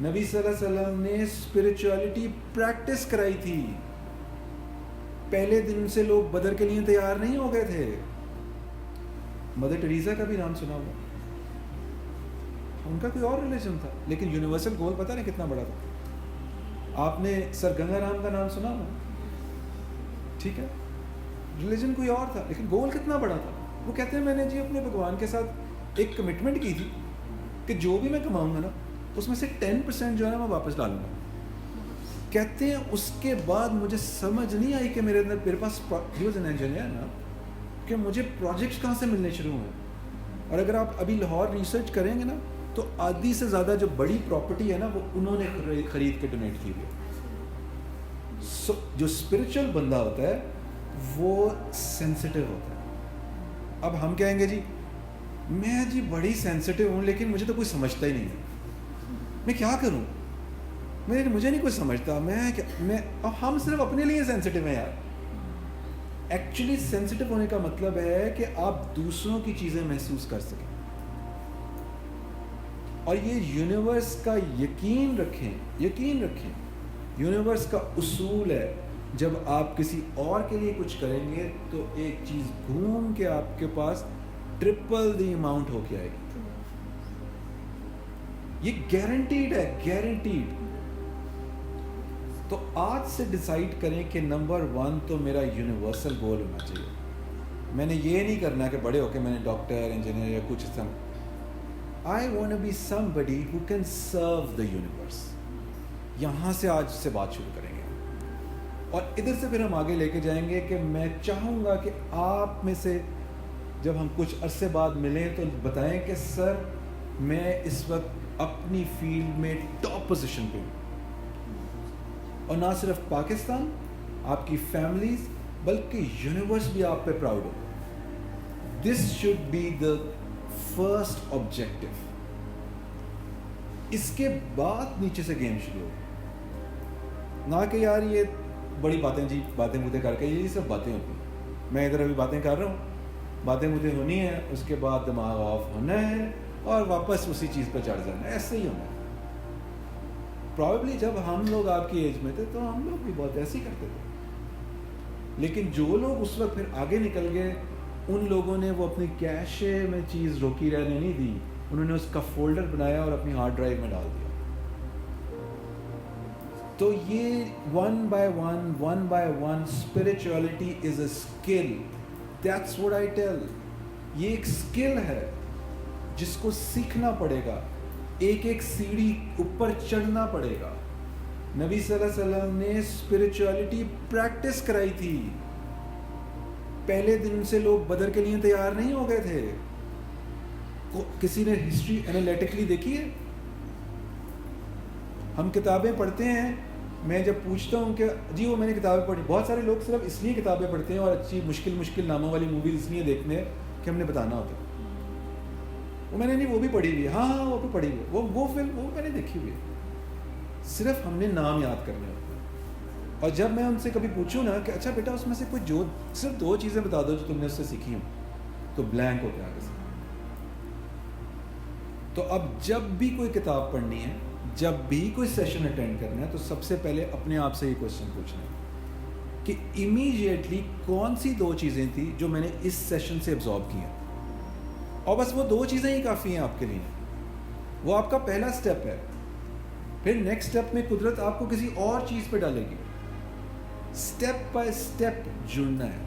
نبی صلی اللہ علیہ وسلم نے اسپرچولیٹی پریکٹس کرائی تھی. پہلے دن سے لوگ بدر کے لیے تیار نہیں ہو گئے تھے. مدر ٹریزا کا بھی نام سنا ہوا, ان کا کوئی اور ریلیجن تھا, لیکن یونیورسل گول پتہ نہیں کتنا بڑا تھا. آپ نے سر گنگا رام کا نام سنا ہوا, ٹھیک ہے, ریلیجن کوئی اور تھا لیکن گول کتنا بڑا تھا. وہ کہتے ہیں میں نے جی اپنے بھگوان کے ساتھ ایک کمٹمنٹ کی تھی کہ جو بھی میں کماؤں گا نا اس میں سے 10% جو ہے نا میں واپس ڈالوں گا. کہتے ہیں اس کے بعد مجھے سمجھ نہیں آئی کہ میرے پاس انجینئر نا کہ مجھے پروجیکٹس کہاں سے ملنے شروع ہوئے. اور اگر آپ ابھی لاہور ریسرچ کریں گے نا تو آدھی سے زیادہ جو بڑی پراپرٹی ہے نا وہ انہوں نے خرید کے ڈونیٹ کی ہوئی ہے. جو اسپرچل بندہ ہوتا ہے وہ سینسٹیو ہوتا ہے. اب ہم کہیں گے جی میں جی بڑی سینسٹیو ہوں لیکن مجھے تو کوئی سمجھتا ہی نہیں ہے, میں کیا کروں, مجھے نہیں کوئی سمجھتا, اب ہم صرف اپنے لیے سینسٹیو ہیں یار. ایکچولی سینسٹیو ہونے کا مطلب ہے کہ آپ دوسروں کی چیزیں محسوس کر سکیں. اور یہ یونیورس کا یقین رکھیں, یونیورس کا اصول ہے جب آپ کسی اور کے لیے کچھ کریں گے تو ایک چیز گھوم کے آپ کے پاس ٹرپل دی اماؤنٹ ہو کے آئے گی. یہ گارنٹیڈ ہے, گارنٹیڈ. تو آج سے ڈیسائیڈ کریں کہ نمبر 1 تو میرا یونیورسل گول ہونا چاہیے. میں نے یہ نہیں کرنا کہ بڑے ہو کے میں نے ڈاکٹر انجینئر یا کچھ I want to be somebody who can serve the universe. یہاں سے آج سے بات شروع کریں گے اور ادھر سے پھر ہم آگے لے کے جائیں گے کہ میں چاہوں گا کہ آپ میں سے جب ہم کچھ عرصے بعد ملیں تو بتائیں کہ سر میں اس وقت اپنی فیلڈ میں ٹاپ پوزیشن پہ ہوں. اور نہ صرف پاکستان, آپ کی فیملیز بلکہ یونیورس بھی آپ پہ پراؤڈ ہو. This should be the first objective. اس کے بعد نیچے سے گیم شروع ہو, نہ کہ یار یہ بڑی باتیں جی باتیں مجھے کر کے یہ سب باتیں ہوتی ہیں. میں ادھر ابھی باتیں کر رہا ہوں, باتیں مجھے ہونی ہیں, اس کے بعد دماغ آف ہونا ہے اور واپس اسی چیز پہ چڑھ جانا ہے. ایسے ہی ہونا ہے. پرابیبلی جب ہم لوگ آپ کی ایج میں تھے تو ہم لوگ بھی بہت ایسے ہی کرتے تھے, لیکن جو لوگ اس وقت پھر آگے نکل گئے ان لوگوں نے وہ اپنی کیشے میں چیز روکی رہنے نہیں دی, انہوں نے اس کا فولڈر بنایا اور اپنی ہارڈ ڈرائیو میں ڈال دیا. تو یہ one by one spirituality is a skill. That's what I tell. یہ ایک اسکل ہے جس کو سیکھنا پڑے گا, ایک ایک سیڑھی اوپر چڑھنا پڑے گا. نبی صلی اللہ علیہ وسلم نے اسپرچولیٹی پریکٹس کرائی تھی. پہلے دن سے لوگ بدر کے لیے تیار نہیں ہو گئے تھے. کسی نے ہسٹری انالیٹکلی دیکھی ہے؟ ہم کتابیں پڑھتے ہیں, میں جب پوچھتا ہوں کہ جی وہ میں نے کتابیں پڑھی, بہت سارے لوگ صرف اس لیے کتابیں پڑھتے ہیں اور اچھی مشکل ناموں والی موویز اس لیے دیکھتے ہیں کہ ہم نے بتانا ہوتا ہے. وہ میں نے نہیں, وہ بھی پڑھی ہوئی ہے, ہاں وہ بھی پڑھی ہوئی ہے, وہ فلم وہ میں نے دیکھی ہوئی ہے. صرف ہم نے نام یاد کرنے ہوتے ہیں. اور جب میں ان سے کبھی پوچھوں نا کہ اچھا بیٹا اس میں سے کوئی جو صرف 2 چیزیں بتا دو جو تم نے اس سے سیکھی ہوں, تو بلینک ہو کے آگے سے. تو اب جب بھی کوئی کتاب پڑھنی ہے, جب بھی کوئی سیشن اٹینڈ کرنا ہے, تو سب سے پہلے اپنے آپ سے یہ کوشچن پوچھنا ہے کہ امیڈیٹلی کون سی 2 چیزیں تھیں جو میں نے اس سیشن سے ابزارب کی ہیں. اور بس وہ 2 چیزیں ہی کافی ہیں آپ کے لیے. وہ آپ کا پہلا سٹیپ ہے. پھر نیکسٹ سٹیپ میں قدرت آپ کو کسی اور چیز پہ ڈالے گی. سٹیپ بائی سٹیپ جڑنا ہے.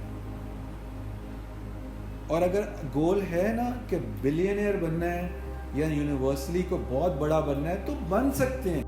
اور اگر گول ہے نا کہ بلینئر بننا ہے یا یونیورسلی کو بہت بڑا بننا ہے تو بن سکتے ہیں.